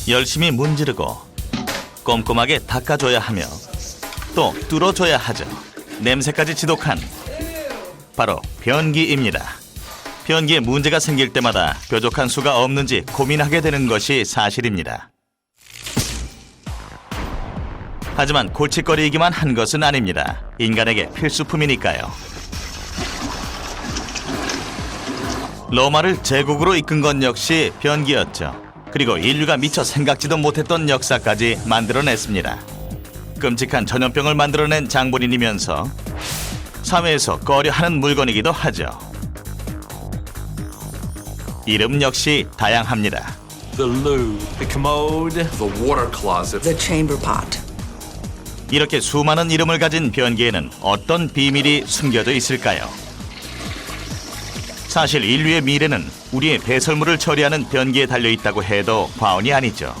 열심히 문지르고 꼼꼼하게 닦아줘야 하며 또 뚫어줘야 하죠. 냄새까지 지독한 바로 변기입니다. 변기에 문제가 생길 때마다 뾰족한 수가 없는지 고민하게 되는 것이 사실입니다. 하지만 골칫거리이기만 한 것은 아닙니다. 인간에게 필수품이니까요. 로마를 제국으로 이끈 것 역시 변기였죠. 그리고 인류가 미처 생각지도 못했던 역사까지 만들어냈습니다. 끔찍한 전염병을 만들어낸 장본인이면서 사회에서 꺼려하는 물건이기도 하죠. 이름 역시 다양합니다. The loo, the commode, the water closet, the chamber pot. 이렇게 수많은 이름을 가진 변기에는 어떤 비밀이 숨겨져 있을까요? 사실 인류의 미래는 우리의 배설물을 처리하는 변기에 달려있다고 해도 과언이 아니죠.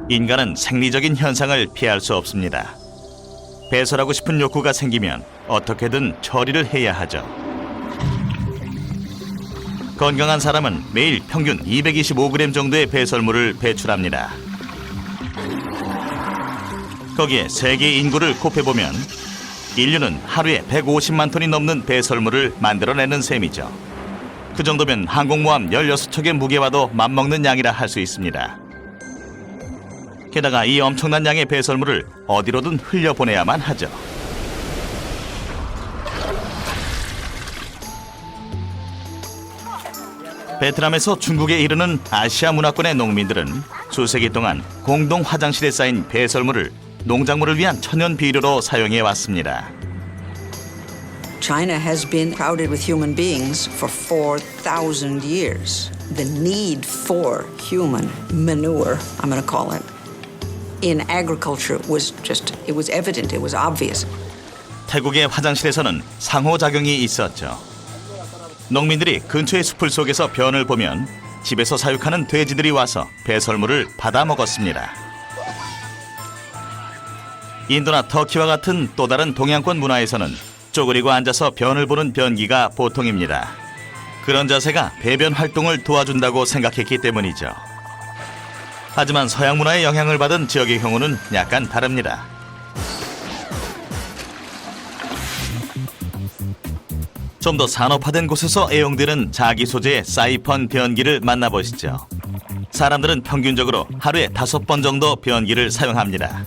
인간은 생리적인 현상을 피할 수 없습니다. 배설하고 싶은 욕구가 생기면 어떻게든 처리를 해야 하죠. 건강한 사람은 매일 평균 225g 정도의 배설물을 배출합니다. 거기에 세계 인구를 곱해보면 인류는 하루에 150만 톤이 넘는 배설물을 만들어내는 셈이죠. 그 정도면 항공모함 16척의 무게와도 맞먹는 양이라 할 수 있습니다. 게다가 이 엄청난 양의 배설물을 어디로든 흘려보내야만 하죠. 베트남에서 중국에 이르는 아시아 문화권의 농민들은 수세기 동안 공동 화장실에 쌓인 배설물을 농작물을 위한 천연 비료로 사용해 왔습니다. China has been crowded with human beings for 4,000 years. The need for human manure, I'm going to call it, in agriculture was it was evident, it was obvious. 태국의 화장실에서는 상호작용이 있었죠. 농민들이 근처의 숲을 속에서 변을 보면 집에서 사육하는 돼지들이 와서 배설물을 받아 먹었습니다. 인도나 터키와 같은 또 다른 동양권 문화에서는 쪼그리고 앉아서 변을 보는 변기가 보통입니다. 그런 자세가 배변 활동을 도와준다고 생각했기 때문이죠. 하지만 서양 문화의 영향을 받은 지역의 경우는 약간 다릅니다. 좀 더 산업화된 곳에서 애용되는 자기 소재의 사이펀 변기를 만나보시죠. 사람들은 평균적으로 하루에 5번 정도 변기를 사용합니다.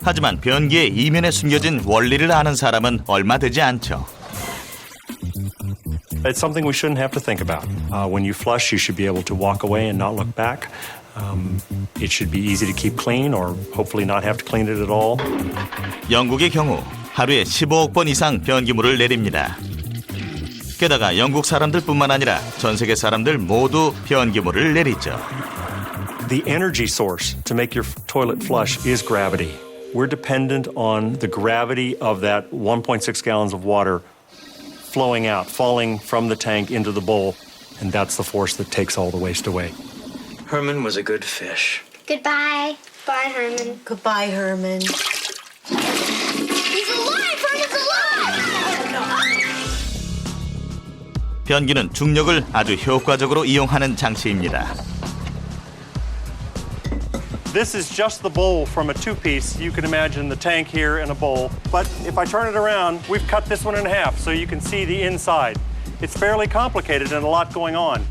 하지만 변기의 이면에 숨겨진 원리를 아는 사람은 얼마 되지 않죠. It's something we shouldn't have to think about. When you flush, you should be able to walk away and not look back. It should be easy to keep clean or hopefully not have to clean it at all. 영국의 경우 하루에 15억 번 이상 변기물을 내립니다. 게다가 영국 사람들뿐만 아니라 전 세계 사람들 모두 변기물을 내리죠. The energy source to make your toilet flush is gravity. We're dependent on the gravity of that 1.6 gallons of water flowing out, falling from the tank into the bowl, and that's the force that takes all the waste away. Herman was a good fish. Goodbye. Bye, Herman. Goodbye, Herman. He's alive! Herman's alive! 변기는 중력을 아주 효과적으로 이용하는 장치입니다. This is just the bowl from a two-piece. You can imagine the tank here and a bowl. But if I turn it around, we've cut this one in half so you can see the inside. It's fairly complicated and a lot going on.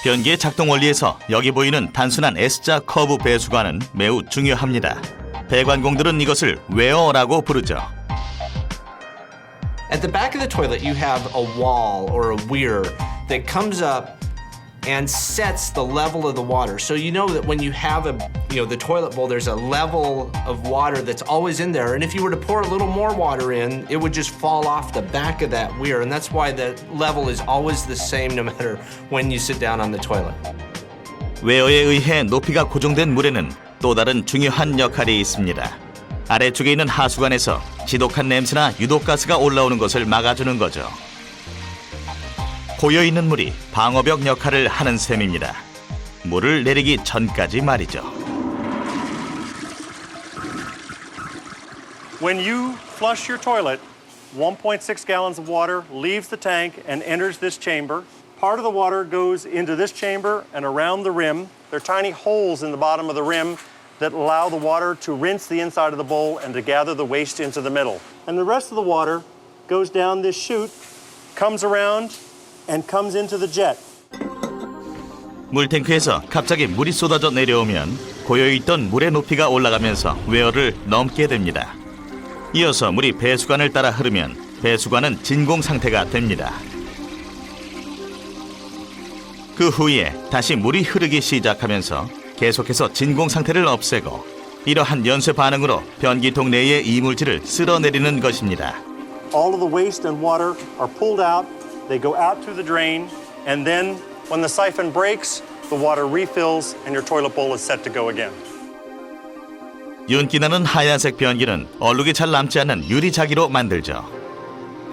변기의 작동 원리에서 여기 보이는 단순한 S자 커브 배수관은 매우 중요합니다. 배관공들은 이것을 웨어라고 부르죠. At the back of the toilet, you have a wall or a weir that comes up and sets the level of the water. So you know that when you have the toilet bowl, there's a level of water that's always in there. And if you were to pour a little more water in, it would just fall off the back of that weir. And that's why the level is always the same no matter when you sit down on the toilet. 웨어에 의해 높이가 고정된 물에는 또 다른 중요한 역할이 있습니다. 아래쪽에 있는 하수관에서 지독한 냄새나 유독가스가 올라오는 것을 막아주는 거죠. 고여있는 물이 방어벽 역할을 하는 셈입니다. 물을 내리기 전까지 말이죠. When you flush your toilet, 1.6 gallons of water leaves the tank and enters this chamber. Part of the water goes into this chamber and around the rim. There are tiny holes in the bottom of the rim that allow the water to rinse the inside of the bowl and to gather the waste into the middle. And the rest of the water goes down this chute, comes around, and comes into the jet. 물탱크에서 갑자기 물이 쏟아져 내려오면 고여있던 물의 높이가 올라가면서 웨어를 넘게 됩니다. 이어서 물이 배수관을 따라 흐르면 배수관은 진공 상태가 됩니다. 그 후에 다시 물이 흐르기 시작하면서 계속해서 진공 상태를 없애고 이러한 연쇄 반응으로 변기통 내의 이물질을 쓸어내리는 것입니다. All of the waste and water are pulled out, they go out through the drain, and then when the siphon breaks, the water refills and your toilet bowl is set to go again. 윤기나는 하얀색 변기는 얼룩이 잘 남지 않는 유리자기로 만들죠.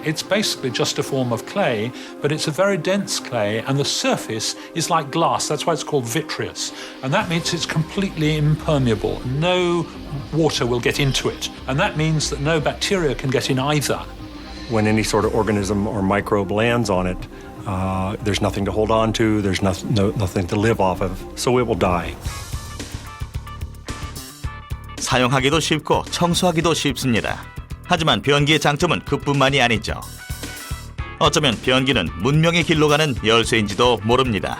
It's basically just a form of clay, but it's a very dense clay, and the surface is like glass. That's why it's called vitreous. And that means it's completely impermeable. No water will get into it. And that means that no bacteria can get in either. When any sort of organism or microbe lands on it, there's nothing to hold on to, there's nothing to live off of, so it will die. 사용하기도 쉽고 청소하기도 쉽습니다. 하지만 변기의 장점은 그뿐만이 아니죠. 어쩌면 변기는 문명의 길로 가는 열쇠인지도 모릅니다.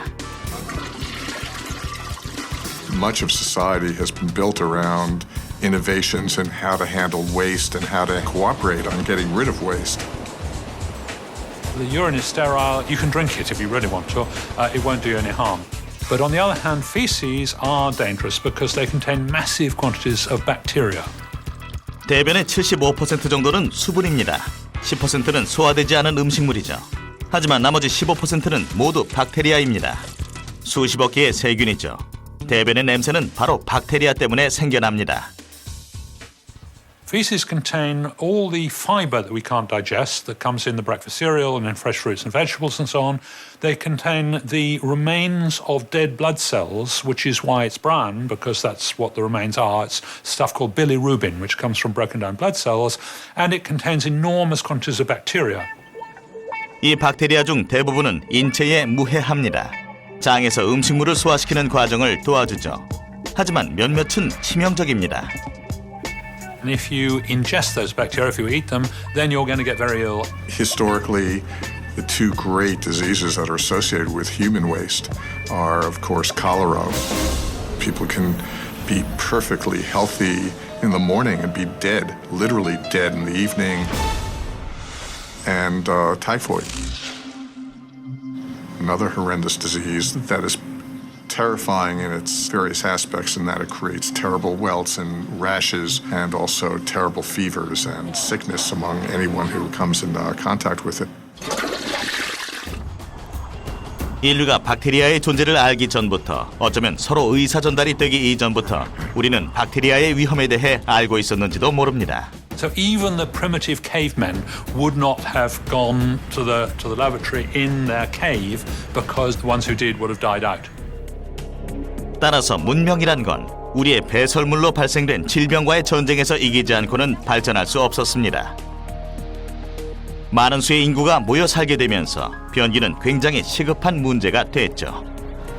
Much of society has been built around innovations in how to handle waste and how to cooperate on getting rid of waste. The urine is sterile. You can drink it if you really want to. It won't do you any harm. But on the other hand, feces are dangerous because they contain massive quantities of bacteria. 대변의 75% 정도는 수분입니다. 10%는 소화되지 않은 음식물이죠. 하지만 나머지 15%는 모두 박테리아입니다. 수십억 개의 세균이죠. 대변의 냄새는 바로 박테리아 때문에 생겨납니다. Feces contain all the fiber that we can't digest that comes in the breakfast cereal and in fresh fruits and vegetables and so on. They contain the remains of dead blood cells, which is why it's brown, because that's what the remains are. It's stuff called bilirubin, which comes from broken down blood cells, and it contains enormous quantities of bacteria. 이 박테리아 중 대부분은 인체에 무해합니다. 장에서 음식물을 소화시키는 과정을 도와주죠. 하지만 몇몇은 치명적입니다. And if you ingest those bacteria, if you eat them, then you're going to get very ill. Historically, the two great diseases that are associated with human waste are, of course, cholera. People can be perfectly healthy in the morning and be dead, literally dead in the evening, and typhoid. Another horrendous disease that is terrifying in its various aspects in that it creates terrible welts and rashes and also terrible fevers and sickness among anyone who comes in contact with it. 인류가 박테리아의 존재를 알기 전부터 어쩌면 서로 의사 전달이 되기 이전부터 우리는 박테리아의 위험에 대해 알고 있었는지도 모릅니다. So even the primitive cavemen would not have gone to the lavatory in their cave because the ones who did would have died out. 따라서 문명이란 건 우리의 배설물로 발생된 질병과의 전쟁에서 이기지 않고는 발전할 수 없었습니다. 많은 수의 인구가 모여 살게 되면서 변기는 굉장히 시급한 문제가 됐죠.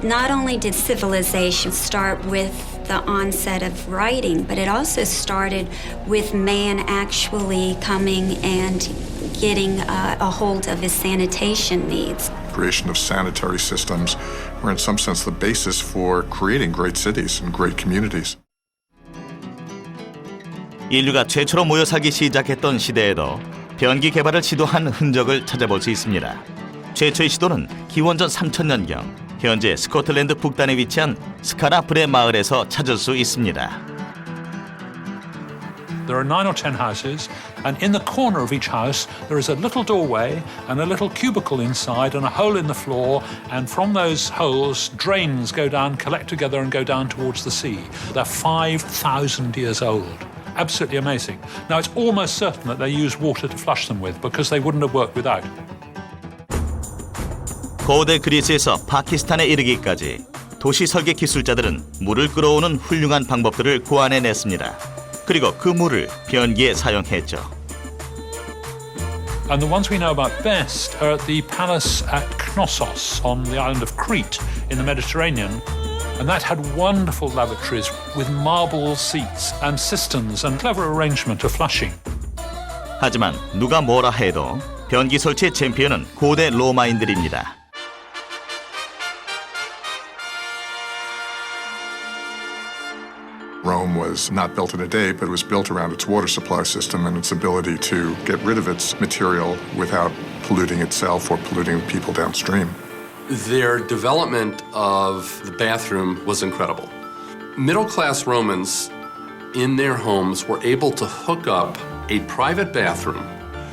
Not only did civilization start with the onset of writing, but it also started with man actually coming and getting a hold of his sanitation needs. Creation of sanitary systems were in some sense the basis for creating great cities and great communities. 인류가 최초로 모여 살기 시작했던 시대에도 변기 개발을 시도한 흔적을 찾아볼 수 있습니다. 최초의 시도는 기원전 3000년경 현재 스코틀랜드 북단에 위치한 스카라브레 마을에서 찾을 수 있습니다. There are 9 or 10 houses, and in the corner of each house there is a little doorway and a little cubicle inside and a hole in the floor, and from those holes drains go down, collect together and go down towards the sea. They're 5,000 years old. Absolutely amazing. Now it's almost certain that they use water to flush them with because they wouldn't have worked without. 고대 그리스에서 파키스탄에 이르기까지 도시 설계 기술자들은 물을 끌어오는 훌륭한 방법들을 고안해냈습니다. 그리고 그 물을 변기에 사용했죠. And the ones we know about best are at the palace at Knossos on the island of Crete in the Mediterranean. And that had wonderful lavatories with marble seats and cisterns and clever arrangement of flushing. 하지만 누가 뭐라 해도 변기 설치의 챔피언은 고대 로마인들입니다. Rome was not built in a day, but it was built around its water supply system and its ability to get rid of its material without polluting itself or polluting people downstream. Their development of the bathroom was incredible. Middle-class Romans in their homes were able to hook up a private bathroom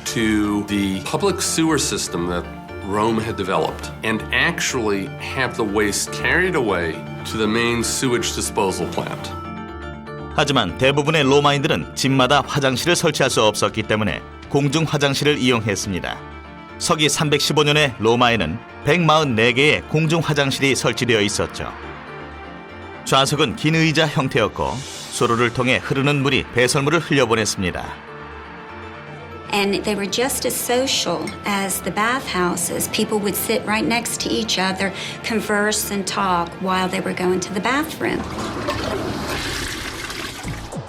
to the public sewer system that Rome had developed and actually have the waste carried away to the main sewage disposal plant. 하지만 대부분의 로마인들은 집마다 화장실을 설치할 수 없었기 때문에 공중 화장실을 이용했습니다. 서기 315년에 로마에는 144개의 공중 화장실이 설치되어 있었죠. 좌석은 긴 의자 형태였고 수로를 통해 흐르는 물이 배설물을 흘려보냈습니다. And they were just as social as the bathhouses. People would sit right next to each other, converse and talk while they were going to the bathroom.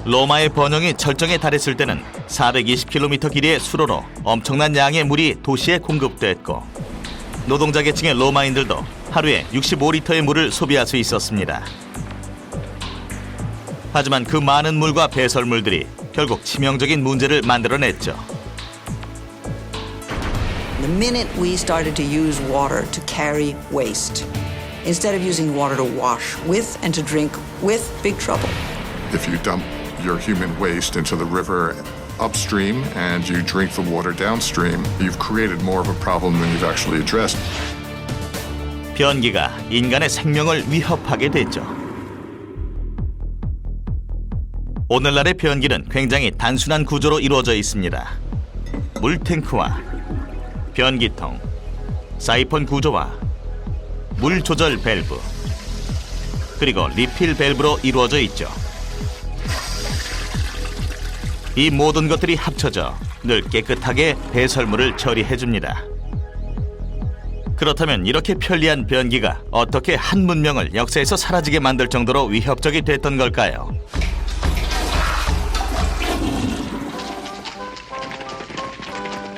로마의 번영이 절정에 달했을 때는 420km 길이의 수로로 엄청난 양의 물이 도시에 공급됐고 노동자 계층의 로마인들도 하루에 65리터의 물을 소비할 수 있었습니다. 하지만 그 많은 물과 배설물들이 결국 치명적인 문제를 만들어냈죠. The minute we started to use water to carry waste, instead of using water to wash with and to drink with, big trouble. If you dump your human waste into the river upstream and you drink the water downstream, you've created more of a problem than you've actually addressed. 변기가 인간의 생명을 위협하게 됐죠. 오늘날의 변기는 굉장히 단순한 구조로 이루어져 있습니다. 물탱크와 변기통, 사이폰 구조와 물 조절 밸브, 그리고 리필 밸브로 이루어져 있죠. 이 모든 것들이 합쳐져 늘 깨끗하게 배설물을 처리해줍니다. 그렇다면 이렇게 편리한 변기가 어떻게 한 문명을 역사에서 사라지게 만들 정도로 위협적이 됐던 걸까요?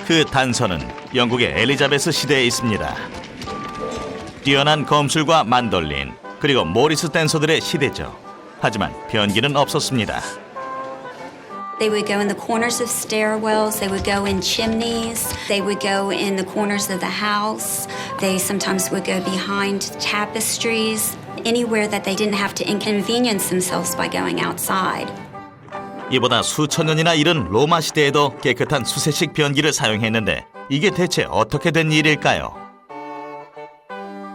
그 단서는 영국의 엘리자베스 시대에 있습니다. 뛰어난 검술과 만돌린, 그리고 모리스 댄서들의 시대죠. 하지만 변기는 없었습니다. They would go in the corners of stairwells, they would go in chimneys, they would go in the corners of the house, they sometimes would go behind tapestries, anywhere that they didn't have to inconvenience themselves by going outside. 이보다 수천 년이나 이른 로마 시대에도 깨끗한 수세식 변기를 사용했는데 이게 대체 어떻게 된 일일까요?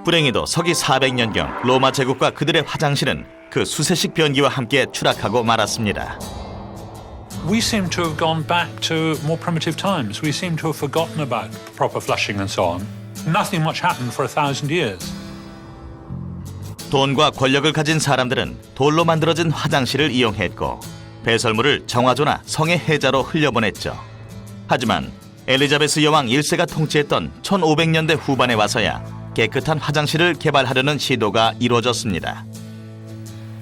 불행히도 서기 400년경 로마 제국과 그들의 화장실은 그 수세식 변기와 함께 추락하고 말았습니다. We seem to have gone back to more primitive times. We seem to have forgotten about proper flushing and so on. Nothing much happened for 1,000 years. 돈과 권력을 가진 사람들은 돌로 만들어진 화장실을 이용했고 배설물을 정화조나 성의 해자로 흘려보냈죠. 하지만 엘리자베스 여왕 1세가 통치했던 1500년대 후반에 와서야 깨끗한 화장실을 개발하려는 시도가 이루어졌습니다.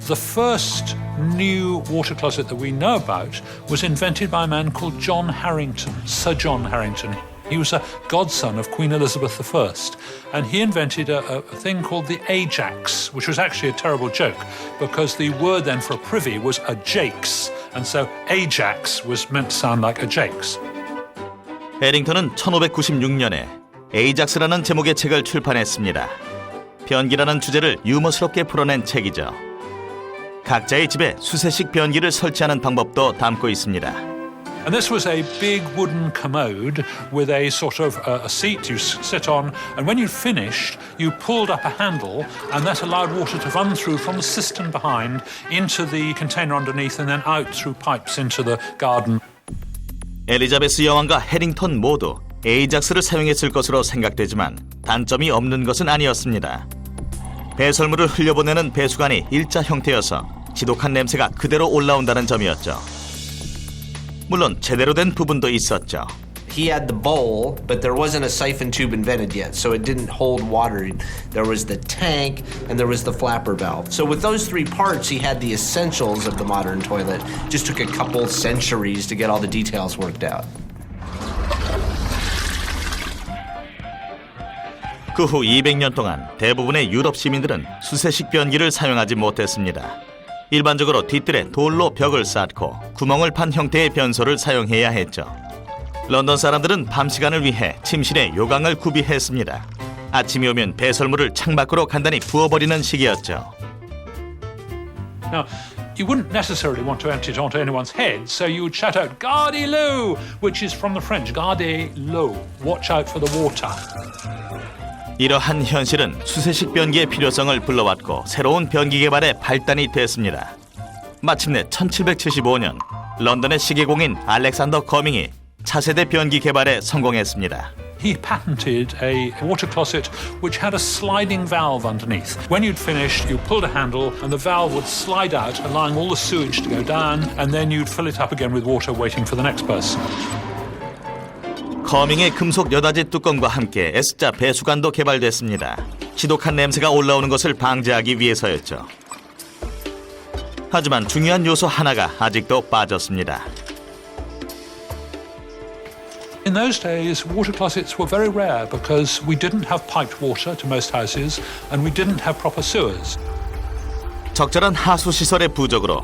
The first new water closet that we know about was invented by a man called John Harrington, Sir John Harrington. He was a godson of Queen Elizabeth I, and he invented a thing called the Ajax, which was actually a terrible joke because the word then for a privy was a jakes, and so Ajax was meant to sound like a jakes. 해링턴은 1596년에 에이작스라는 제목의 책을 출판했습니다. 변기라는 주제를 유머스럽게 풀어낸 책이죠. 각자의 집에 수세식 변기를 설치하는 방법도 담고 있습니다. And this was a big wooden commode with a sort of a seat you sit on, and when you'd finished, you pulled up a handle, and that allowed water to run through from the cistern behind into the container underneath and then out through pipes into the garden. 엘리자베스 여왕과 해링턴 모두 에이작스를 사용했을 것으로 생각되지만 단점이 없는 것은 아니었습니다. 배설물을 흘려보내는 배수관이 일자 형태여서 지독한 냄새가 그대로 올라온다는 점이었죠. 물론 제대로 된 부분도 있었죠. He had the bowl, but there wasn't a siphon tube invented yet, so it didn't hold water. There was the tank, and there was the flapper valve. So with those three parts, he had the essentials of the modern toilet. Just took a couple centuries to get all the details worked out. 그 후 200년 동안 대부분의 유럽 시민들은 수세식 변기를 사용하지 못했습니다. 일반적으로 뒤뜰에 돌로 벽을 쌓고 구멍을 판 형태의 변소를 사용해야 했죠. 런던 사람들은 밤 시간을 위해 침실에 요강을 구비했습니다. 아침이 오면 배설물을 창밖으로 간단히 부어버리는 시기였죠. Now, you wouldn't necessarily want to empty it onto anyone's head, so you would shout out, "Gardez l'eau," which is from the French, "Gardez l'eau," watch out for the water. 이러한 현실은 수세식 변기의 필요성을 불러왔고 새로운 변기 개발의 발단이 됐습니다. 마침내 1775년 런던의 시계공인 알렉산더 커밍이 차세대 변기 개발에 성공했습니다. He patented a water closet which had a sliding valve underneath. When you'd finished, you pulled a handle and the valve would slide out, allowing all the sewage to go down, and then you'd fill it up again with water waiting for the next person. 커밍의 금속 여닫이 뚜껑과 함께 S자 배수관도 개발됐습니다. 지독한 냄새가 올라오는 것을 방지하기 위해서였죠. 하지만 중요한 요소 하나가 아직도 빠졌습니다. In those days, water closets were very rare because we didn't have piped water to most houses and we didn't have proper sewers. 적절한 하수 시설의 부족으로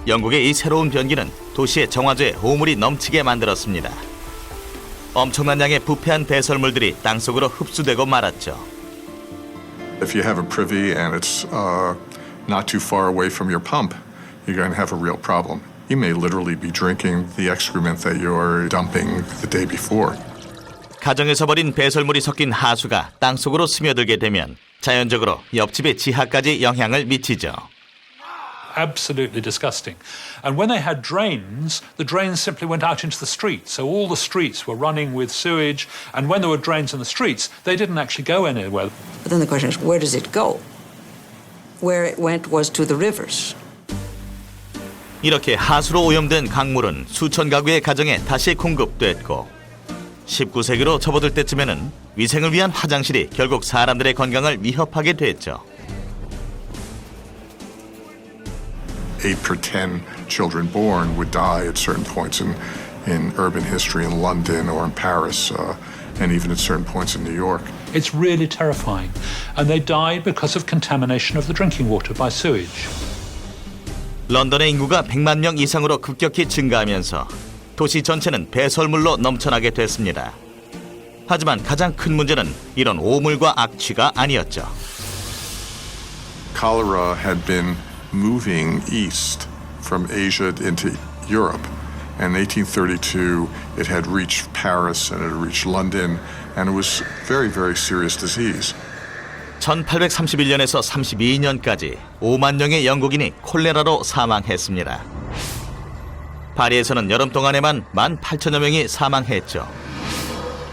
영국의 이 새로운 변기는 도시의 정화조에 오물이 넘치게 만들었습니다. 엄청난 양의 부패한 배설물들이 땅속으로 흡수되고 말았죠. If you have a privy and it's not too far away from your pump, you're going to have a real problem. You may literally be drinking the excrement that you're dumping the day before. 가정에서 버린 배설물이 섞인 하수가 땅속으로 스며들게 되면 자연적으로 옆집의 지하까지 영향을 미치죠. Absolutely disgusting. And when they had drains, the drains simply went out into the streets. So all the streets were running with sewage. And when there were drains in the streets, they didn't actually go anywhere. But then the question is, where does it go? Where it went was to the rivers. 이렇게 하수로 오염된 강물은 수천 가구의 가정에 다시 공급됐고 19세기로 접어들 때쯤에는 위생을 위한 화장실이 결국 사람들의 건강을 위협하게 됐죠. 8 per 10 children born would die at certain points in urban history in London or in Paris, and even at certain points in New York. It's really terrifying. And they died because of contamination of the drinking water by sewage. 런던의 인구가 100만 명 이상으로 급격히 증가하면서 도시 전체는 배설물로 넘쳐나게 됐습니다. 하지만 가장 큰 문제는 이런 오물과 악취가 아니었죠. Cholera had been moving east from Asia into Europe. And in 1832, it had reached Paris and it had reached London, and it was very, very serious disease. 1831년에서 32년까지 5만 명의 영국인이 콜레라로 사망했습니다. 파리에서는 여름 동안에만 18,000여 명이 사망했죠.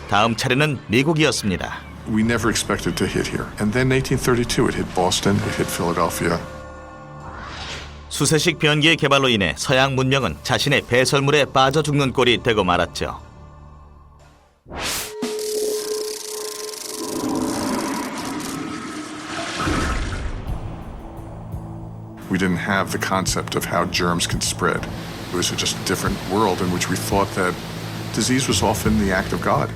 다음 차례는 미국이었습니다. We never expected to hit here. And then 1832, it hit Boston, it hit Philadelphia. 수세식 변기의 개발로 인해 서양 문명은 자신의 배설물에 빠져 죽는 꼴이 되고 말았죠. We didn't have the concept of how germs can spread. It was just a different world in which we thought that disease was often the act of God.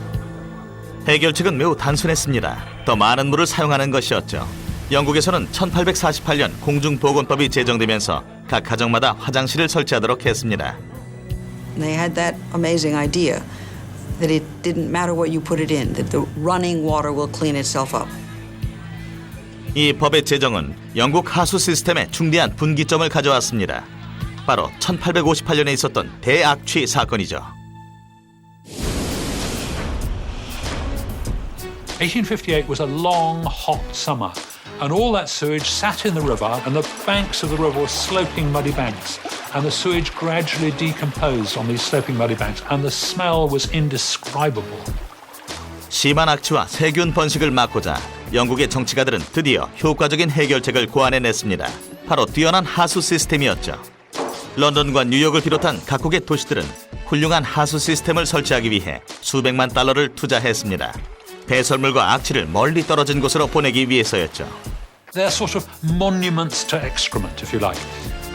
해결책은 매우 단순했습니다. 더 많은 물을 사용하는 것이었죠. 영국에서는 1848년 공중보건법이 제정되면서 각 가정마다 화장실을 설치하도록 했습니다. They had that amazing idea that it didn't matter what you put it in, that the running water will clean itself up. 이 법의 제정은 영국 하수 시스템에 중대한 분기점을 가져왔습니다. 바로 1858년에 있었던 대악취 사건이죠. 1858 was a long, hot summer, and all that sewage sat in the river, and the banks of the river were sloping muddy banks, and the sewage gradually decomposed on these sloping muddy banks, and the smell was indescribable. 심한 악취와 세균 번식을 막고자 영국의 정치가들은 드디어 효과적인 해결책을 고안해냈습니다. 바로 뛰어난 하수 시스템이었죠. 런던과 뉴욕을 비롯한 각국의 도시들은 훌륭한 하수 시스템을 설치하기 위해 수백만 달러를 투자했습니다. 배설물과 악취를 멀리 떨어진 곳으로 보내기 위해서였죠. They're sort of monuments to excrement, if you like.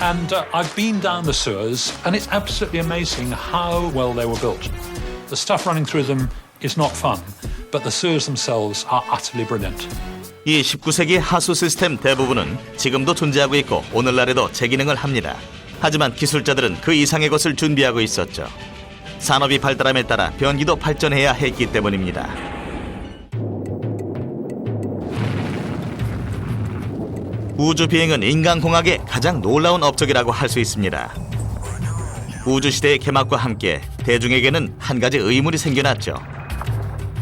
And I've been down the sewers, and it's absolutely amazing how well they were built. The stuff running through them is not fun, but the sewers themselves are utterly brilliant. 이 19세기 하수 시스템 대부분은 지금도 존재하고 있고 오늘날에도 제기능을 합니다. 하지만 기술자들은 그 이상의 것을 준비하고 있었죠. 산업이 발달함에 따라 변기도 발전해야 했기 때문입니다. 우주비행은 인간공학의 가장 놀라운 업적이라고 할 수 있습니다. 우주시대의 개막과 함께 대중에게는 한 가지 의문이 생겨났죠.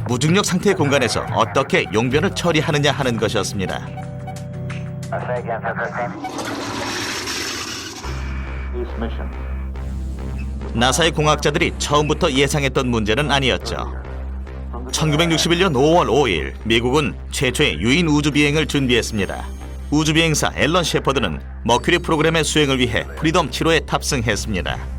무중력 상태의 공간에서 어떻게 용변을 처리하느냐 하는 것이었습니다. 나사의 공학자들이 처음부터 예상했던 문제는 아니었죠. 1961년 5월 5일 미국은 최초의 유인 우주비행을 준비했습니다. 우주비행사 앨런 셰퍼드는 머큐리 프로그램의 수행을 위해 프리덤 7호에 탑승했습니다.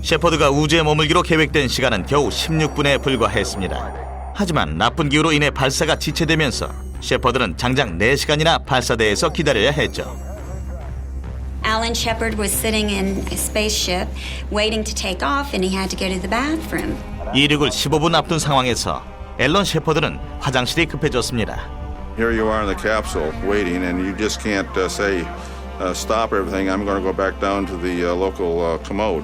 셰퍼드가 우주에 머물기로 계획된 시간은 겨우 16분에 불과했습니다. 하지만 나쁜 기후로 인해 발사가 지체되면서 셰퍼드는 장장 4시간이나 발사대에서 기다려야 했죠. Alan Shepard was sitting in a spaceship waiting to take off and he had to go to the bathroom. 이륙을 15분 앞둔 상황에서 앨런 셰퍼드는 화장실이 급해졌습니다. Here you are in the capsule waiting, and you just can't say, stop everything, I'm going to go back down to the local commode.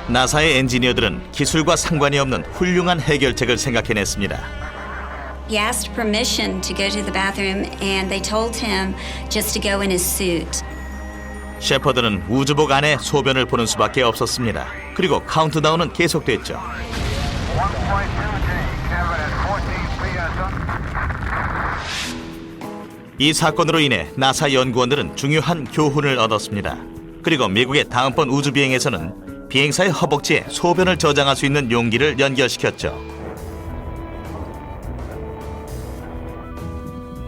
나사의 엔지니어들은 기술과 상관이 없는 훌륭한 해결책을 생각해냈습니다. He asked permission to go to the bathroom and they told him just to go in his suit. 셰퍼드는 우주복 안에 소변을 보는 수밖에 없었습니다. 그리고 카운트다운은 계속됐죠. 이 사건으로 인해 나사 연구원들은 중요한 교훈을 얻었습니다. 그리고 미국의 다음번 우주비행에서는 비행사의 허벅지에 소변을 저장할 수 있는 용기를 연결시켰죠.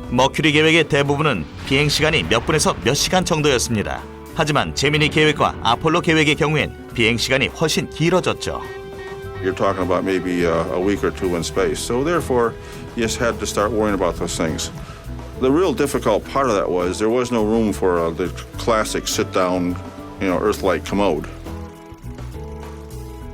머큐리 계획의 대부분은 비행 시간이 몇 분에서 몇 시간 정도였습니다. 하지만 제미니 계획과 아폴로 계획의 경우엔 비행 시간이 훨씬 길어졌죠. You're talking about maybe a week or two in space. So therefore, you just had to start worrying about those things. The real difficult part of that was there was no room for the classic sit-down, Earth-like commode.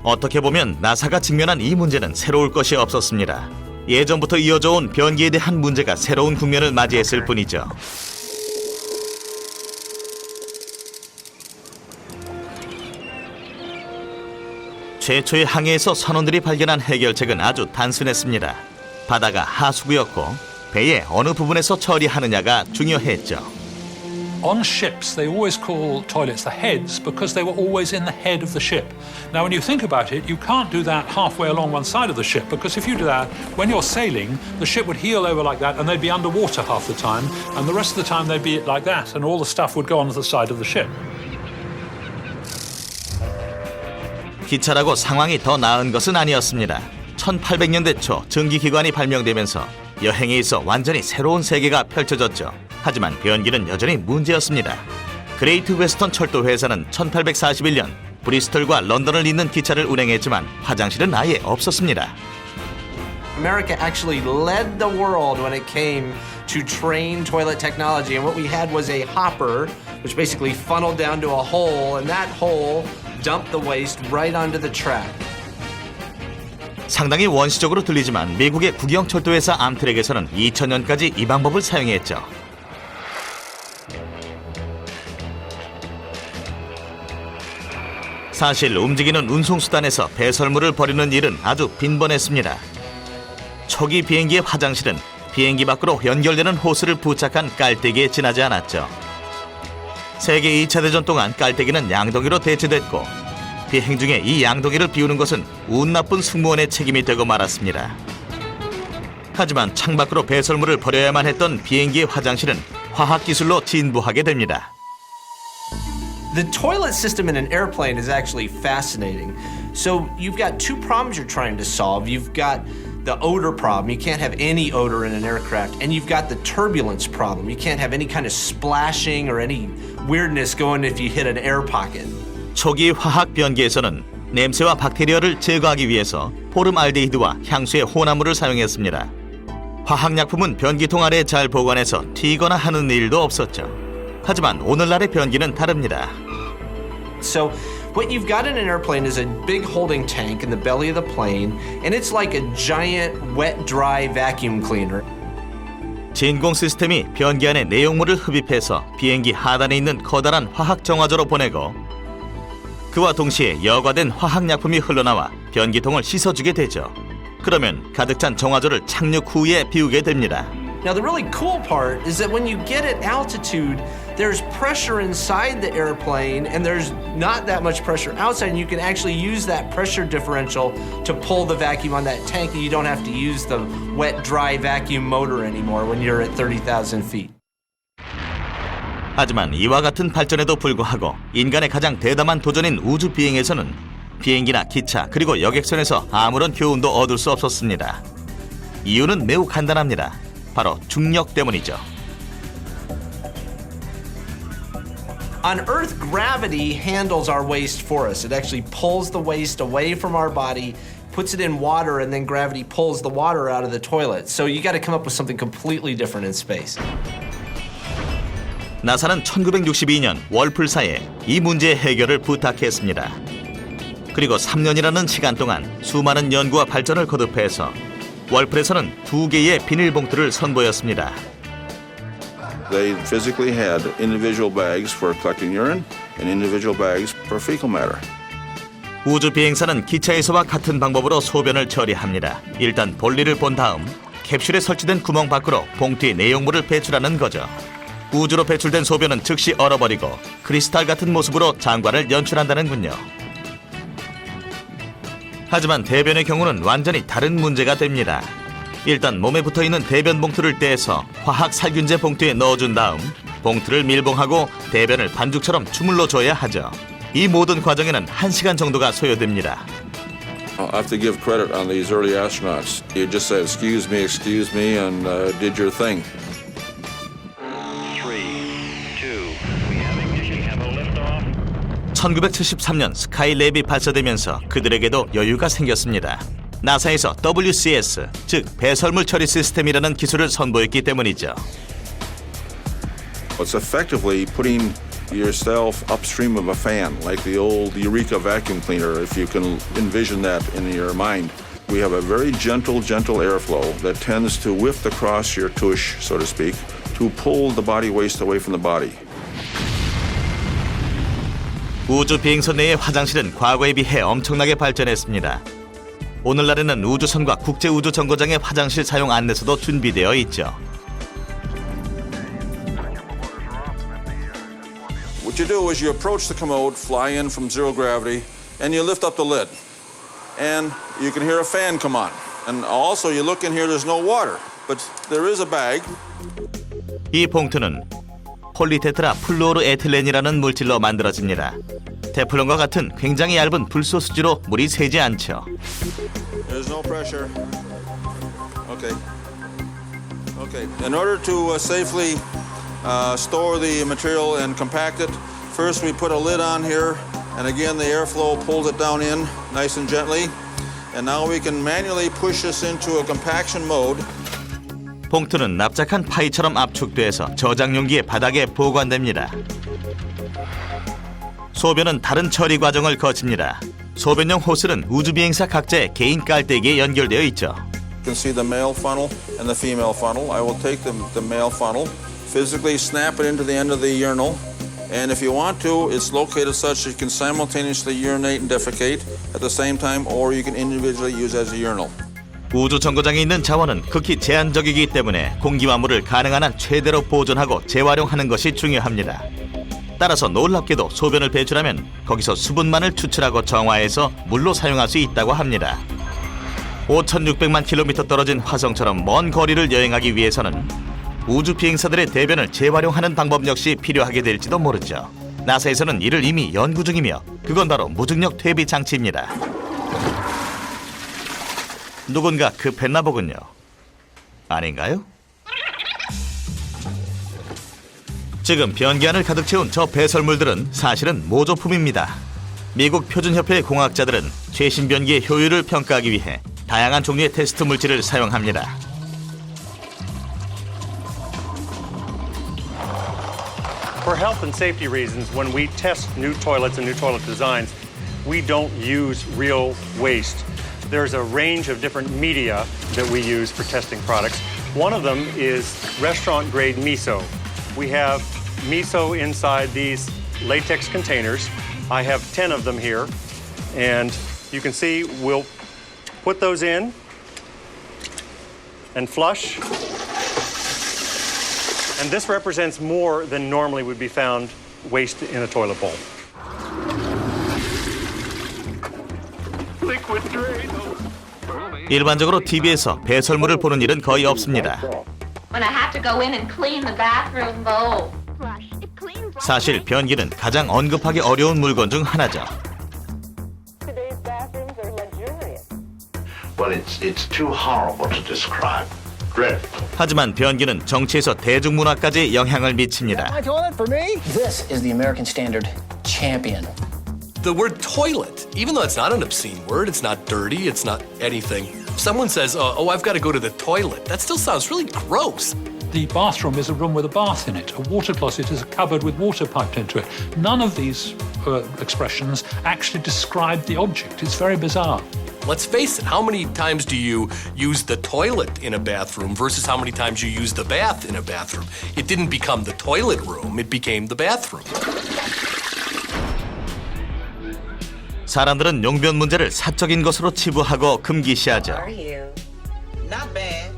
어떻게 보면 나사가 직면한 이 문제는 새로울 것이 없었습니다. 예전부터 이어져 온 변기에 대한 문제가 새로운 국면을 맞이했을 뿐이죠. 최초의 항해에서 선원들이 발견한 해결책은 아주 단순했습니다. 바다가 하수구였고 배의 어느 부분에서 처리하느냐가 중요했죠. On ships, they always call toilets the heads because they were always in the head of the ship. Now, when you think about it, you can't do that halfway along one side of the ship because if you do that, when you're sailing, the ship would heel over like that and they'd be underwater half the time, and the rest of the time they'd be like that, and all the stuff would go onto the side of the ship. 기차라고 상황이 더 나은 것은 아니었습니다. 1800년대 초 증기기관이 발명되면서 여행에 있어 완전히 새로운 세계가 펼쳐졌죠. 하지만 변기는 여전히 문제였습니다. 그레이트 웨스턴 철도 회사는 1841년 브리스톨과 런던을 잇는 기차를 운행했지만 화장실은 아예 없었습니다. America actually led the world when it came to train toilet technology, and what we had was a hopper, which basically funneled down to a hole, and that hole dumped the waste right onto the track. 상당히 원시적으로 들리지만 미국의 국영철도회사 암트랙에서는 2000년까지 이 방법을 사용했죠. 사실 움직이는 운송수단에서 배설물을 버리는 일은 아주 빈번했습니다. 초기 비행기의 화장실은 비행기 밖으로 연결되는 호스를 부착한 깔때기에 지나지 않았죠. 세계 2차 대전 동안 깔때기는 양동이로 대체됐고 비행 중에 이 양동이를 비우는 것은 운 나쁜 승무원의 책임이 되고 말았습니다. 하지만 창밖으로 배설물을 버려야만 했던 비행기의 화장실은 화학기술로 진보하게 됩니다. The toilet system in an airplane is actually fascinating. So you've got two problems you're trying to solve. You've got the odor problem. You can't have any odor in an aircraft. And you've got the turbulence problem. You can't have any kind of splashing or any weirdness going if you hit an air pocket. 초기 화학 변기에서는 냄새와 박테리아를 제거하기 위해서 포름알데히드와 향수의 혼합물을 사용했습니다. 화학약품은 변기통 아래에 잘 보관해서 튀거나 하는 일도 없었죠. 하지만 오늘날의 변기는 다릅니다. So what you've got in an airplane is a big holding tank in the belly of the plane, and it's like a giant wet, dry vacuum cleaner. 진공 시스템이 변기 안에 내용물을 흡입해서 비행기 하단에 있는 커다란 화학 정화조로 보내고 그와 동시에 여과된 화학약품이 흘러나와 변기통을 씻어주게 되죠. 그러면 가득 찬 정화조를 착륙 후에 비우게 됩니다. Now the really cool part is that when you get at altitude, there's pressure inside the airplane and there's not that much pressure outside, and you can actually use that pressure differential to pull the vacuum on that tank, and you don't have to use the wet, dry vacuum motor anymore when you're at 30,000 feet. 하지만 이와 같은 발전에도 불구하고 인간의 가장 대담한 도전인 우주 비행에서는 비행기나 기차 그리고 여객선에서 아무런 교훈도 얻을 수 없었습니다. 이유는 매우 간단합니다. 바로 중력 때문이죠. On Earth, gravity handles our waste for us. It actually pulls the waste away from our body, puts it in water, and then gravity pulls the water out of the toilet. So you got to come up with something completely different in space. 나사는 1962년 월풀사에 이 문제의 해결을 부탁했습니다. 그리고 3년이라는 시간 동안 수많은 연구와 발전을 거듭해서 월풀에서는 2개의 비닐봉투를 선보였습니다. They physically had individual bags for collecting urine and individual bags for fecal matter. 우주 비행사는 기차에서와 같은 방법으로 소변을 처리합니다. 일단 볼일을 본 다음 캡슐에 설치된 구멍 밖으로 봉투의 내용물을 배출하는 거죠. 우주로 배출된 소변은 즉시 얼어버리고 크리스탈 같은 모습으로 장관을 연출한다는군요. 하지만 대변의 경우는 완전히 다른 문제가 됩니다. 일단 몸에 붙어있는 대변 봉투를 떼서 화학 살균제 봉투에 넣어준 다음 봉투를 밀봉하고 대변을 반죽처럼 주물러 줘야 하죠. 이 모든 과정에는 1시간 정도가 소요됩니다. I have to give credit on these early astronauts. You just said, excuse me, and did your thing. 1973년 스카이랩이 발사되면서 그들에게도 여유가 생겼습니다. 나사에서 WCS, 즉 배설물 처리 시스템이라는 기술을 선보였기 때문이죠. It's effectively putting yourself upstream of a fan, like the old Eureka vacuum cleaner, if you can envision that in your mind. We have a very gentle airflow that tends to whiff across your tush, so to speak, to pull the body waste away from the body. 우주 비행선 내의 화장실은 과거에 비해 엄청나게 발전했습니다. 오늘날에는 우주선과 국제우주정거장의 화장실 사용 안내서도 준비되어 있죠. What you do is you approach the commode, fly in from zero gravity, and you lift up the lid. And you can hear a fan come on. And also you look in here, there's no water, but there is a bag. 이 봉투는 폴리테트라 플루오르에틸렌이라는 물질로 만들어집니다. 테플론과 같은 굉장히 얇은 불소 수지로 물이 새지 않죠. There's no pressure. Okay. In order to safely store the material and compact it, first we put a lid on here, and again the airflow pulls it down in nice and gently. And now we can manually push this into a compaction mode. 봉투는 납작한 파이처럼 압축돼서 저장 용기의 바닥에 보관됩니다. 소변은 다른 처리 과정을 거칩니다. 소변용 호스는 우주 비행사 각자의 개인 깔때기에 연결되어 있죠. You can see the male funnel and the female funnel. I will take the male funnel, physically snap it into the end of the urinal, and if you want to, it's located such that you can simultaneously urinate and defecate at the same time, or you can individually use as a urinal. 우주 정거장에 있는 자원은 극히 제한적이기 때문에 공기와 물을 가능한 한 최대로 보존하고 재활용하는 것이 중요합니다. 따라서 놀랍게도 소변을 배출하면 거기서 수분만을 추출하고 정화해서 물로 사용할 수 있다고 합니다. 5,600만 킬로미터 떨어진 화성처럼 먼 거리를 여행하기 위해서는 우주 비행사들의 대변을 재활용하는 방법 역시 필요하게 될지도 모르죠. 나사에서는 이를 이미 연구 중이며 그건 바로 무중력 퇴비 장치입니다. 누군가 급했나 보군요. 아닌가요? 지금 변기안을 가득 채운 저 배설물들은 사실은 모조품입니다. 미국 표준협회의 공학자들은 최신 변기의 효율을 평가하기 위해 다양한 종류의 테스트 물질을 사용합니다. For health and safety reasons, when we test new toilets and new toilet designs, we don't use real waste. There's a range of different media that we use for testing products. One of them is restaurant-grade miso. We have miso inside these latex containers. I have 10 of them here, and you can see we'll put those in and flush. And this represents more than normally would be found waste in a toilet bowl. Liquid drain. 일반적으로 TV에서 배설물을 보는 일은 거의 없습니다. When I have to go in and clean the bathroom bowl. 사실 변기는 가장 언급하기 어려운 물건 중 하나죠. Today's bathrooms are luxurious. Well, it's too horrible to describe. Dreadful. 하지만 변기는 정치에서 대중문화까지 영향을 미칩니다. This is the American Standard Champion. The word toilet, even though it's not an obscene word, it's not dirty, it's not anything. Someone says, oh, I've got to go to the toilet. That still sounds really gross. The bathroom is a room with a bath in it. A water closet is a cupboard with water piped into it. None of these expressions actually describe the object. It's very bizarre. Let's face it, how many times do you use the toilet in a bathroom versus how many times you use the bath in a bathroom? It didn't become the toilet room, it became the bathroom. 사람들은 용변 문제를 사적인 것으로 치부하고 금기시하죠. How are you? Not bad.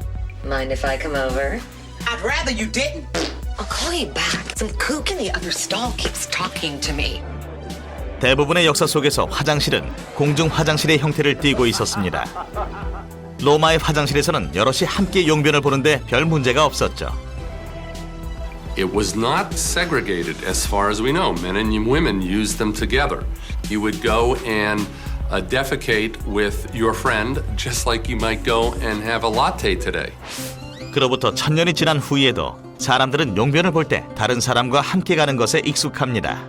Mind if I come over? I'd rather you didn't. I'll call you back. Some kook in the other stall keeps talking to me. 대부분의 역사 속에서 화장실은 공중 화장실의 형태를 띠고 있었습니다. 로마의 화장실에서는 여럿이 함께 용변을 보는데 별 문제가 없었죠. It was not segregated as far as we know. Men and women used them together. You would go and defecate with your friend just like you might go and have a latte today. 그로부터 1000년이 지난 후에도 사람들은 용변을 볼 때 다른 사람과 함께 가는 것에 익숙합니다.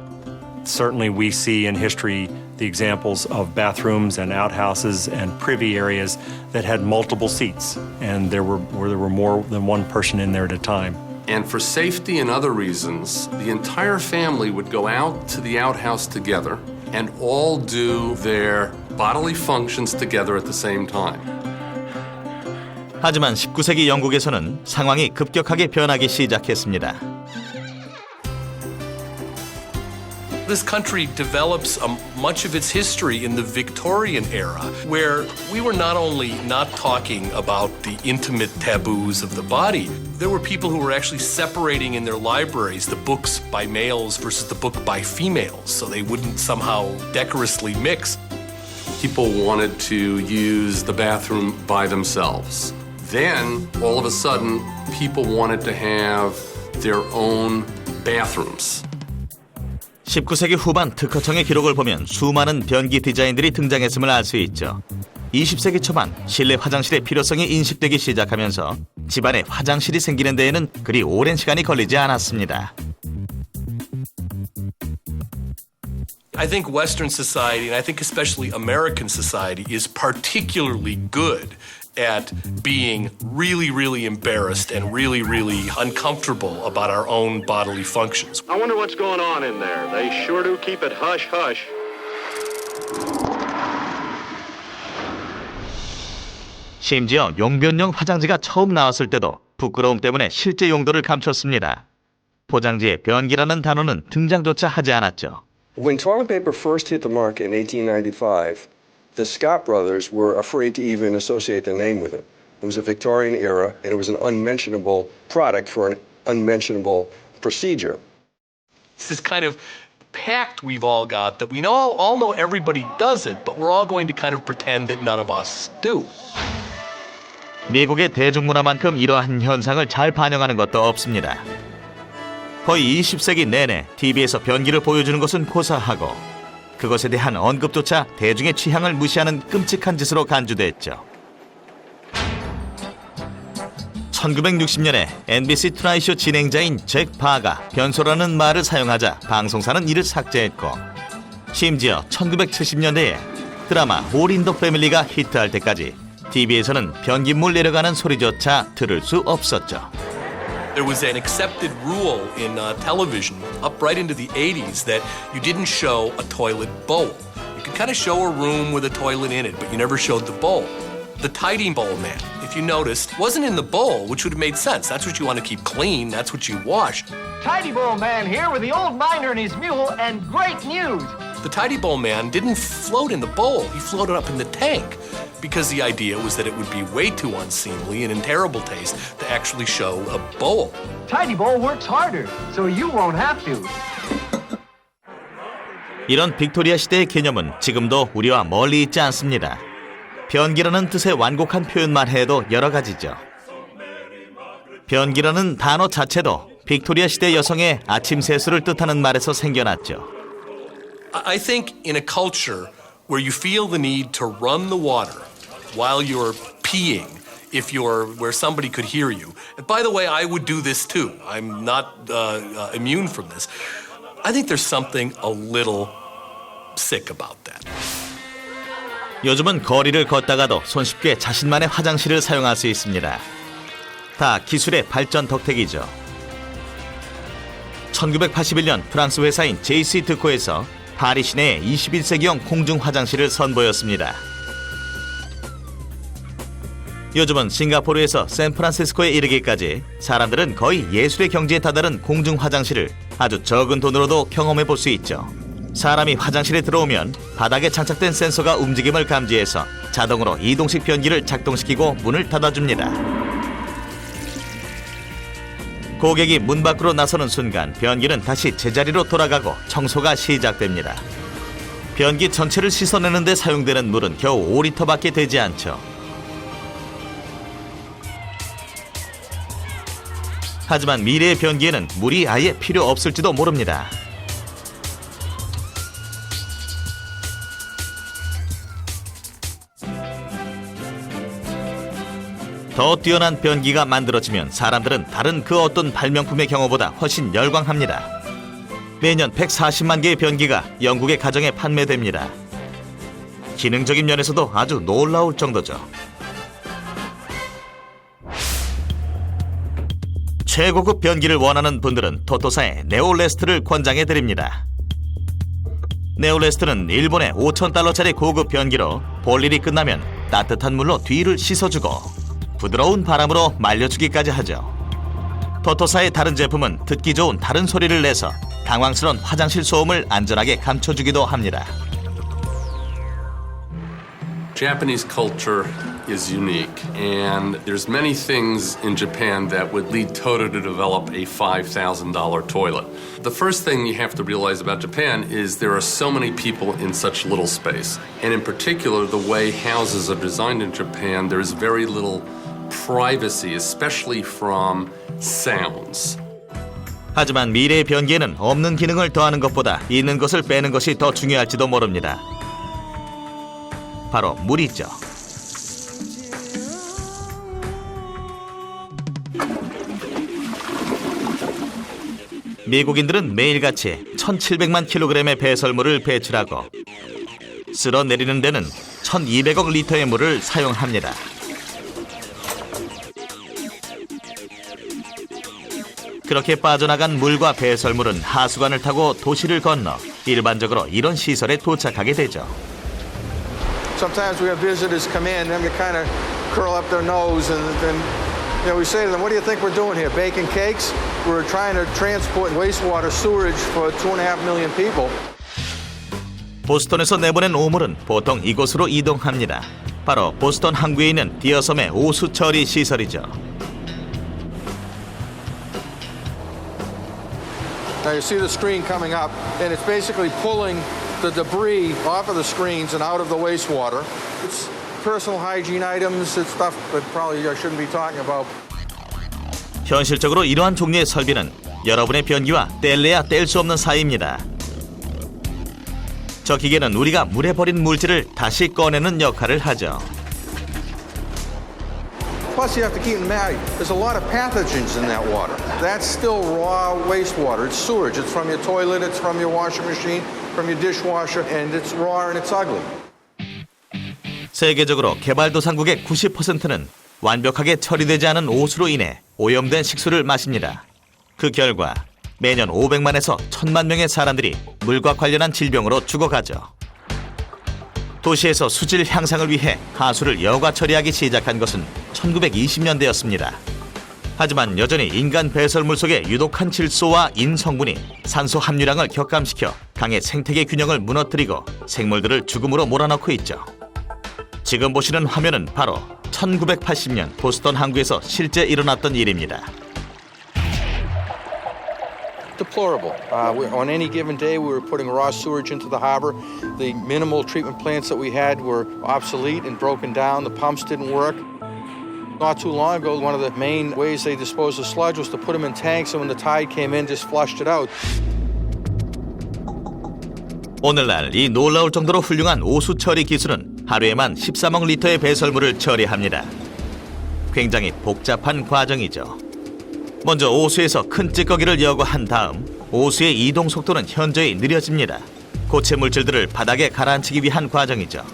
Certainly we see in history the examples of bathrooms and outhouses and privy areas that had multiple seats, and there were more than one person in there at a time. And for safety and other reasons, the entire family would go out to the outhouse together and all do their bodily functions together at the same time. 하지만 19세기 영국에서는 상황이 급격하게 변하기 시작했습니다. This country develops much of its history in the Victorian era, where we were not only not talking about the intimate taboos of the body, there were people who were actually separating in their libraries the books by males versus the book by females, so they wouldn't somehow decorously mix. People wanted to use the bathroom by themselves. Then, all of a sudden, people wanted to have their own bathrooms. 19세기 후반 특허청의 기록을 보면 수많은 변기 디자인들이 등장했음을 알 수 있죠. 20세기 초반 실내 화장실의 필요성이 인식되기 시작하면서 집안에 화장실이 생기는 데에는 그리 오랜 시간이 걸리지 않았습니다. I think Western society, and I think especially American society, is particularly good at being really, really embarrassed and really, really uncomfortable about our own bodily functions. I wonder what's going on in there. They sure do keep it hush-hush. 심지어 용변용 화장지가 처음 나왔을 때도 부끄러움 때문에 실제 용도를 감췄습니다. 포장지에 변기라는 단어는 등장조차 하지 않았죠. When toilet paper first hit the market in 1895, the Scott brothers were afraid to even associate their name with it. It was a Victorian era, and it was an unmentionable product for an unmentionable procedure. It's this kind of pact we've all got that we all know everybody does it, but we're all going to kind of pretend that none of us do. 미국의 대중문화만큼 이러한 현상을 잘 반영하는 것도 없습니다. 거의 20세기 내내 TV에서 변기를 보여주는 것은 고사하고 그것에 대한 언급조차 대중의 취향을 무시하는 끔찍한 짓으로 간주됐죠. 1960년에 MBC 투나잇쇼 진행자인 잭 바가 변소라는 말을 사용하자 방송사는 이를 삭제했고, 심지어 1970년대에 드라마 올 인 더 패밀리가 히트할 때까지 TV에서는 변기물 내려가는 소리조차 들을 수 없었죠. There was an accepted rule in television up right into the 80s that you didn't show a toilet bowl. You could kind of show a room with a toilet in it, but you never showed the bowl. The tidy bowl man, if you noticed, wasn't in the bowl, which would have made sense. That's what you want to keep clean. That's what you wash. Tidy bowl man here with the old miner and his mule, and great news. The tidy bowl man didn't float in the bowl. He floated up in the tank because the idea was that it would be way too unseemly and in terrible taste to actually show a bowl. Tidy bowl works harder, so you won't have to. 이런 빅토리아 시대의 개념은 지금도 우리와 멀리 있지 않습니다. 변기라는 뜻의 완곡한 표현만 해도 여러 가지죠. 변기라는 단어 자체도 빅토리아 시대 여성의 아침 세수를 뜻하는 말에서 생겨났죠. I think in a culture where you feel the need to run the water while you're peeing, if you're where somebody could hear you. And by the way, I would do this too. I'm not immune from this. I think there's something a little sick about that. 요즘은 거리를 걷다가도 손쉽게 자신만의 화장실을 사용할 수 있습니다. 다 기술의 발전 덕택이죠. 1981년 프랑스 회사인 JC 드코에서 파리 시내에 21세기형 공중 화장실을 선보였습니다. 요즘은 싱가포르에서 샌프란시스코에 이르기까지 사람들은 거의 예술의 경지에 다다른 공중 화장실을 아주 적은 돈으로도 경험해 볼 수 있죠. 사람이 화장실에 들어오면 바닥에 장착된 센서가 움직임을 감지해서 자동으로 이동식 변기를 작동시키고 문을 닫아줍니다. 고객이 문 밖으로 나서는 순간 변기는 다시 제자리로 돌아가고 청소가 시작됩니다. 변기 전체를 씻어내는 데 사용되는 물은 겨우 5리터밖에 되지 않죠. 하지만 미래의 변기에는 물이 아예 필요 없을지도 모릅니다. 더 뛰어난 변기가 만들어지면 사람들은 다른 그 어떤 발명품의 경우보다 훨씬 열광합니다. 매년 140만 개의 변기가 영국의 가정에 판매됩니다. 기능적인 면에서도 아주 놀라울 정도죠. 최고급 변기를 원하는 분들은 토토사의 네올레스트를 권장해 드립니다. 네올레스트는 일본의 $5,000짜리 고급 변기로 볼일이 끝나면 따뜻한 물로 뒤를 씻어주고 부드러운 바람으로 말려주기까지 하죠. 토토사의 다른 제품은 듣기 좋은 다른 소리를 내서 당황스러운 화장실 소음을 안전하게 감춰주기도 합니다. Japanese culture is unique, and there's many things in Japan that would lead Toto to develop a $5,000 toilet. The first thing you have to realize about Japan is there are so many people in such little space. And in particular, the way houses are designed in Japan, there's very little privacy, especially from sounds. 하지만 미래의 변기에는 없는 기능을 더하는 것보다 있는 것을 빼는 것이 더 중요할지도 모릅니다. 바로 물이죠. 미국인들은 매일같이 1,700만 킬로그램의 배설물을 배출하고 쓸어내리는 데는 1,200억 리터의 물을 사용합니다. 그렇게 빠져나간 물과 배설물은 하수관을 타고 도시를 건너 일반적으로 이런 시설에 도착하게 되죠. Sometimes we have visitors come in and they kind of curl up their nose and then we say to them, what do you think we're doing here? Baking cakes? We're trying to transport wastewater sewage for 2.5 million people. 보스턴에서 내보낸 오물은 보통 이곳으로 이동합니다. 바로 보스턴 항구에 있는 디어섬의 오수 처리 시설이죠. Now you see the screen coming up and it's basically pulling the debris off of the screens and out of the wastewater. It's personal hygiene items, it's stuff that probably I shouldn't be talking about. 현실적으로 이러한 종류의 설비는 여러분의 변기와 뗄래야 뗄 수 없는 사이입니다. 저 기계는 우리가 물에 버린 물질을 다시 꺼내는 역할을 하죠. Plus, you have to keep in mind, there's a lot of pathogens in that water. That's still raw wastewater. It's sewage. It's from your toilet, it's from your washing machine, from your dishwasher, and it's raw and it's ugly. 세계적으로 개발도상국의 90%는 완벽하게 처리되지 않은 오수로 인해 오염된 식수를 마십니다. 그 결과 매년 500만에서 1000만 명의 사람들이 물과 관련한 질병으로 죽어가죠. 도시에서 수질 향상을 위해 하수를 여과 처리하기 시작한 것은 1920년대였습니다. 하지만 여전히 인간 배설물 속의 유독한 질소와 인성분이 산소 함유량을 격감시켜 강의 생태계 균형을 무너뜨리고 생물들을 죽음으로 몰아넣고 있죠. 지금 보시는 화면은 바로 1980년 보스턴 항구에서 실제 일어났던 일입니다. Deplorable. On any given day, we were putting raw sewage into the harbor. The minimal treatment plants that we had were obsolete and broken down. The pumps didn't work. Not too long ago, one of the main ways they disposed of sludge was to put them in tanks, and when the tide came in, just flushed it out. 오늘날 이 놀라울 정도로 훌륭한 오수 처리 기술은 하루에만 13억 리터의 배설물을 처리합니다. 굉장히 복잡한 과정이죠. 먼저 오수에서 큰 찌꺼기를 여과한 다음 오수의 이동 속도는 현저히 느려집니다. 고체 물질들을 바닥에 가라앉히기 위한 과정이죠.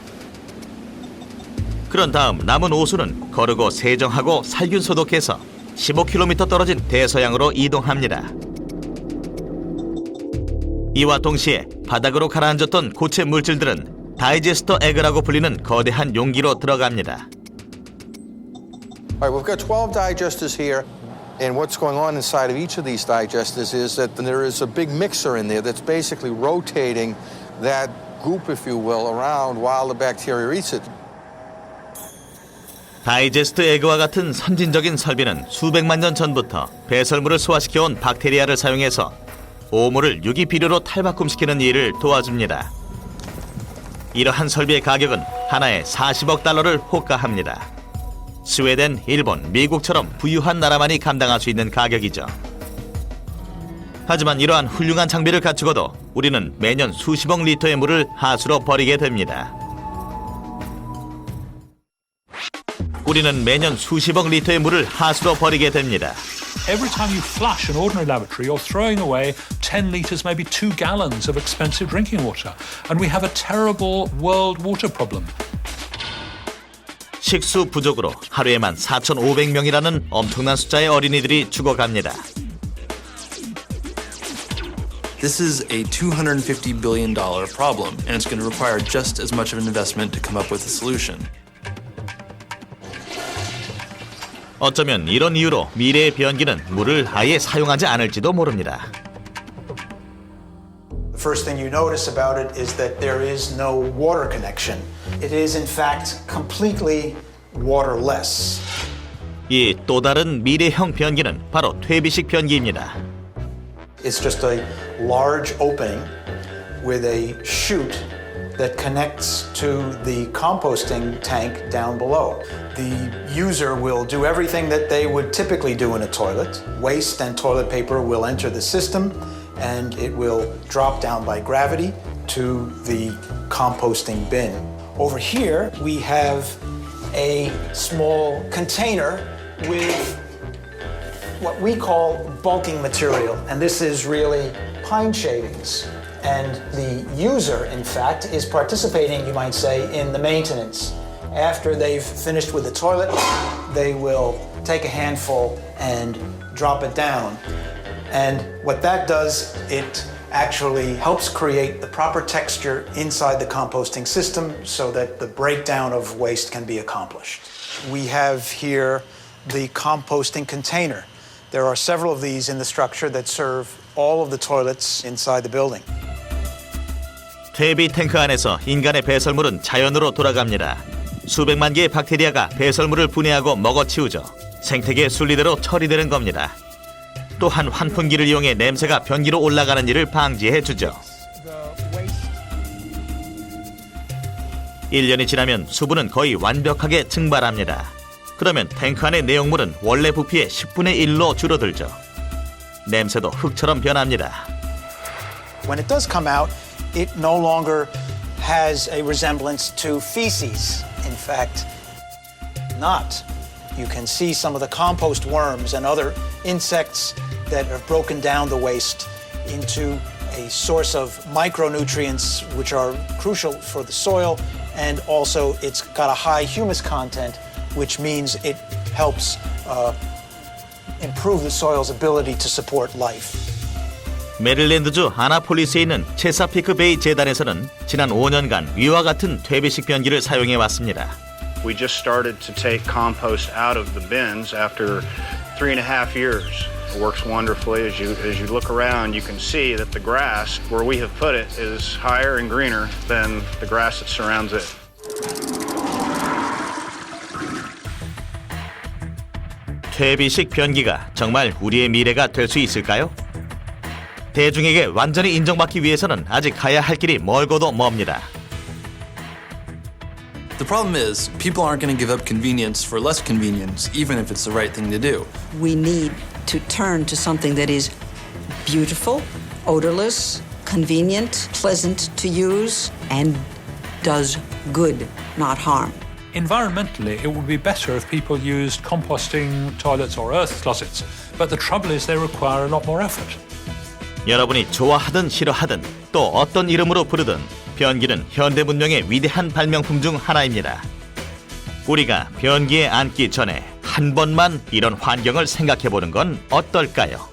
그런 다음 남은 오수는 거르고 세정하고 살균 소독해서 15km 떨어진 대서양으로 이동합니다. 이와 동시에 바닥으로 가라앉았던 고체 물질들은 다이제스터 에그라고 불리는 거대한 용기로 들어갑니다. All right, we've got 12 digesters here. And what's going on inside of each of these digesters is that there is a big mixer in there that's basically rotating that goop, if you will, around while the bacteria eats it. 다이제스트 에그와 같은 선진적인 설비는 수백만 년 전부터 배설물을 소화시켜온 박테리아를 사용해서 오물을 유기비료로 탈바꿈시키는 일을 도와줍니다. 이러한 설비의 가격은 하나에 40억 달러를 호가합니다. 스웨덴, 일본, 미국처럼 부유한 나라만이 감당할 수 있는 가격이죠. 하지만 이러한 훌륭한 장비를 갖추고도 우리는 매년 수십억 리터의 물을 하수로 버리게 됩니다. 우리는 매년 수십억 리터의 물을 하수로 버리게 됩니다. Every time you flush an ordinary lavatory, you're throwing away 10 litres, maybe 2 gallons of expensive drinking water. And we have a terrible world water problem. 식수 부족으로 하루에만 4,500명이라는 엄청난 숫자의 어린이들이 죽어갑니다. This is a $250 billion problem, and it's going to require just as much of an investment to come up with a solution. 어쩌면 이런 이유로 미래의 변기는 물을 아예 사용하지 않을지도 모릅니다. The first thing you notice about it is that there is no water connection. It is in fact completely waterless. 이 또 다른 미래형 변기는 바로 퇴비식 변기입니다. It's just a large opening with a chute that connects to the composting tank down below. The user will do everything that they would typically do in a toilet. Waste and toilet paper will enter the system and it will drop down by gravity to the composting bin. Over here, we have a small container with what we call bulking material, and this is really pine shavings. And the user, in fact, is participating, you might say, in the maintenance. After they've finished with the toilet, they will take a handful and drop it down. And what that does, it actually helps create the proper texture inside the composting system so that the breakdown of waste can be accomplished. We have here the composting container. There are several of these in the structure that serve all of the toilets inside the building. 퇴비 탱크 안에서 인간의 배설물은 자연으로 돌아갑니다. 수백만 개의 박테리아가 배설물을 분해하고 먹어치우죠. 생태계 순리대로 처리되는 겁니다. 또한 환풍기를 이용해 냄새가 변기로 올라가는 일을 방지해주죠. 1년이 지나면 수분은 거의 완벽하게 증발합니다. 그러면 탱크 안의 내용물은 원래 부피의 10분의 1로 줄어들죠. 냄새도 흙처럼 변합니다. When it does come out, it no longer has a resemblance to feces. In fact, not. You can see some of the compost worms and other insects that have broken down the waste into a source of micronutrients which are crucial for the soil, and also it's got a high humus content, which means it helps improve the soil's ability to support life. 메릴랜드주 아나폴리스에 있는 체사피크 베이 재단에서는 지난 5년간 위와 같은 퇴비식 변기를 사용해 왔습니다. We just started to take compost out of the bins after 3.5 years. It works wonderfully. As you look around, you can see that the grass where we have put it is higher and greener than the grass that surrounds it. 퇴비식 변기가 정말 우리의 미래가 될 수 있을까요? 대중에게 완전히 인정받기 위해서는 아직 가야 할 길이 멀고도 멉니다. The problem is, people aren't going to give up convenience for less convenience, even if it's the right thing to do. We need to turn to something that is beautiful, odorless, convenient, pleasant to use, and does good, not harm. Environmentally, it would be better if people used composting toilets or earth closets, but the trouble is they require a lot more effort. 여러분이 좋아하든 싫어하든 또 어떤 이름으로 부르든 변기는 현대 문명의 위대한 발명품 중 하나입니다. 우리가 변기에 앉기 전에 한 번만 이런 환경을 생각해 보는 건 어떨까요?